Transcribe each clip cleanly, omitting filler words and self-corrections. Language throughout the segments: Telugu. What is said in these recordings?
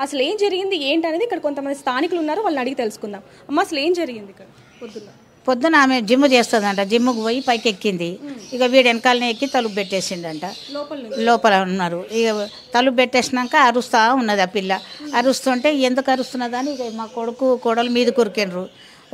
అసలు ఏం జరిగింది ఏంటి అనేది ఇక్కడ కొంతమంది స్థానికులు ఉన్నారు, వాళ్ళని అడిగి తెలుసుకుందాం. అమ్మ అసలు ఏం జరిగింది ఇక్కడ పొద్దున ఆమె జిమ్ చేస్తుందంట, జిమ్కి పోయి పైకి ఎక్కింది. ఇక వీడు వెనకాలనే ఎక్కి తలుపు పెట్టేసిండంట. లోపల ఉన్నారు. ఇక తలుపు పెట్టేసినాక అరుస్తూ ఉన్నది ఆ పిల్ల. అరుస్తుంటే ఎందుకు అరుస్తున్నదని ఇక మా కొడుకు కోడలు మీద కురికిండ్రు.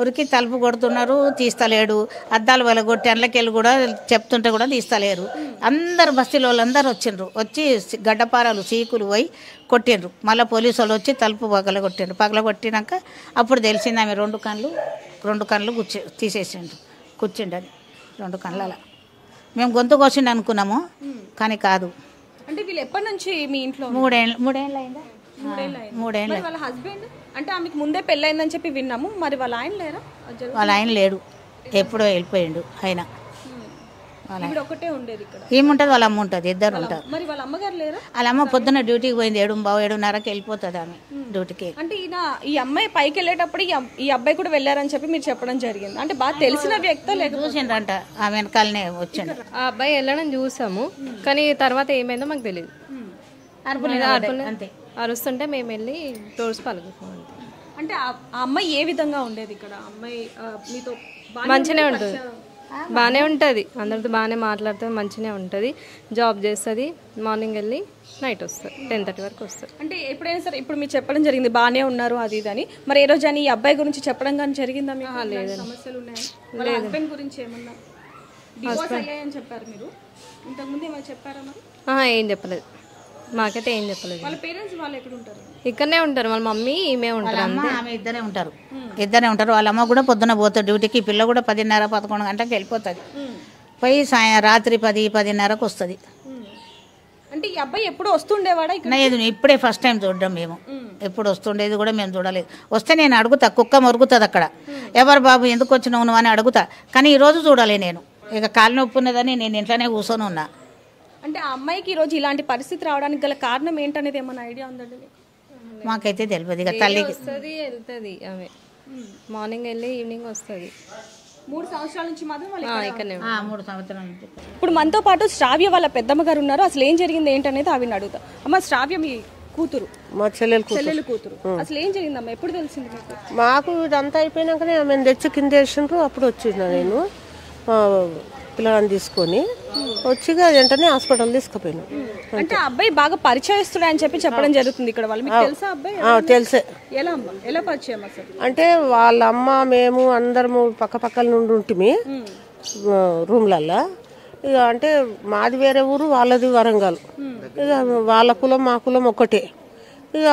ఉరికి తలుపు కొడుతున్నారు, తీస్తలేడు. అద్దాలు వాళ్ళ కొట్టి అండ్లకెళ్ళి కూడా చెప్తుంటే కూడా తీస్తలేరు. అందరు బస్తీలో వాళ్ళందరూ వచ్చిండ్రు. వచ్చి గడ్డపారాలు చీకులు పోయి కొట్టిండ్రు. మళ్ళీ పోలీసు వాళ్ళు వచ్చి తలుపు పగలగొట్టిండ్రు. పగలగొట్టినాక అప్పుడు తెలిసింది ఆమె రెండు కళ్ళు తీసేసిండు, కూర్చుండని 2 కళ్ళ. మేము గొంతు కోసిండు అనుకున్నాము, కానీ కాదు. అంటే వీళ్ళు ఎప్పటి నుంచి మీ ఇంట్లో? 3 ఏళ్ళు అయిందా? 3 ఏళ్ళు. వాళ్ళ హస్బెండ్ అంటే ఆమెకు ముందే పెళ్ళయిందని చెప్పి విన్నాము, మరి వాళ్ళ ఆయన లేరా? వాళ్ళ ఆయన లేడు, ఎప్పుడో వెళ్ళిపోయిండు ఆయన. ఒకటే ఉండేది ఇక్కడ. ఏముంటుంది, వాళ్ళ అమ్మ ఉంటుంది, ఇద్దరు ఉంటారు. మరి వాళ్ళ అమ్మగారు లేరా? వాళ్ళ అమ్మ పొద్దున్న డ్యూటీకి పోయింది, 7:30కి వెళ్ళిపోతుంది ఆమె డ్యూటీకి. అంటే ఈ అమ్మాయి పైకి వెళ్ళేటప్పుడు ఈ అబ్బాయి కూడా వెళ్ళారని చెప్పి మీరు చెప్పడం జరిగింది. అంటే బాగా తెలిసిన వ్యక్తి లేదు, చూసిండ్రంట ఆమె వెనకాలనే వచ్చిండు. ఆ అబ్బాయి వెళ్ళడం చూసాము, కానీ తర్వాత ఏమైందో మాకు తెలియదు. అంతే అరుస్తుంటే మేము వెళ్ళి తోడుసి పలుకుతాం. అంటే ఆ అమ్మాయి ఏ విధంగా ఉండేది ఇక్కడ? అమ్మాయి మీతో మంచిగానే ఉంటుంది, బాగానే ఉంటుంది, అందరితో బాగానే మాట్లాడుతుంది, మంచిగానే ఉంటుంది. జాబ్ చేస్తుంది, మార్నింగ్ వెళ్ళి నైట్ వస్తుంది, 10:30 వరకు వస్తుంది. అంటే ఎప్పుడైనా సరే ఇప్పుడు మీరు చెప్పడం జరిగింది బాగానే ఉన్నారు అది ఇది అని, మరి ఏ రోజు అని ఈ అబ్బాయి గురించి చెప్పడం కానీ జరిగిందా? లేదు, సమస్యలు ఉన్నాయా? హస్బెండ్ గురించి ఏమన్నా డివోర్స్ అయ్యాయని చెప్పారు మీరు, ఇంతకుముందు ఏమైనా చెప్పారా? మరి ఏం చెప్పలేదు, మాకైతే ఏం చెప్పలేదు. వాళ్ళ పేరెంట్స్ వాళ్ళు ఎక్కడ ఉంటారు? ఇక్కడనే ఉంటారు, వాళ్ళ మమ్మీ ఈమె ఉంటారు, ఆమె ఇద్దరే ఉంటారు. వాళ్ళ అమ్మ కూడా పొద్దున పోతుంది డ్యూటీకి. పిల్ల కూడా 10:30-11 గంటలకు వెళ్ళిపోతుంది. పోయి రాత్రి 10-10:30కు వస్తుంది. అంటే ఈ అబ్బాయి ఎప్పుడు వస్తుండేవాడా? ఇప్పుడే ఫస్ట్ టైం చూడడం మేము. ఎప్పుడు వస్తుండేది కూడా మేము చూడలేదు. వస్తే నేను అడుగుతా, కుక్క మొరుగుతుంది అక్కడ, ఎవరు బాబు ఎందుకు వచ్చినావు నువ్వు అని అడుగుతా. కానీ ఈరోజు చూడాలి నేను. ఇక కాలు నొప్పి ఉన్నదని నేను ఇంట్లోనే కూర్చొని ఉన్నా. అంటే ఆ అమ్మాయికి ఈరోజు ఇలాంటి పరిస్థితి రావడానికి గల కారణం ఏంటనేది ఏమైనా ఐడియా ఉందండి? మాకైతే తెలియదు. ఇక తల్లికి వస్తుంది, వెళ్తుంది ఆమె, మార్నింగ్ వెళ్ళి ఈవినింగ్ వస్తుంది. 3 సంవత్సరాల నుంచి మాత్రం 3 సంవత్సరాల నుంచి. ఇప్పుడు మనతో పాటు శ్రావ్య వాళ్ళ పెద్దమ్మ గారు ఉన్నారు. అసలు ఏం జరిగింది ఏంటనేది ఆవిడని అడుగుతా. అమ్మ శ్రావ్య మీ కూతురు? మా చెల్లెలు కూతురు. అసలు ఏం జరిగిందమ్మా, ఎప్పుడు తెలిసింది మీకు? మాకు ఇదంతా అయిపోయినాకనే ఆమె తెచ్చి కింద వేసిండ్రు. అప్పుడు వచ్చిన నేను పిల్లగాన్ని తీసుకొని వచ్చిగా వెంటనే హాస్పిటల్ తీసుకుపోయినా. అంటే అబ్బాయి బాగా పరిచయస్తుడే అని చెప్పి చెప్పడం జరుగుతుంది ఇక్కడ. వాళ్ళు మీకు తెలుసా అబ్బాయి? తెలుసే. ఎలా అమ్మా, ఎలా పరిచయం అసలు? అంటే వాళ్ళ అమ్మ మేము అందరము పక్కపక్కల నుండి ఉంటుంది రూమ్లల్లో. ఇక అంటే మాది వేరే ఊరు, వాళ్ళది వరంగల్. ఇక వాళ్ళ కులం మా కులం ఒకటే. ఇక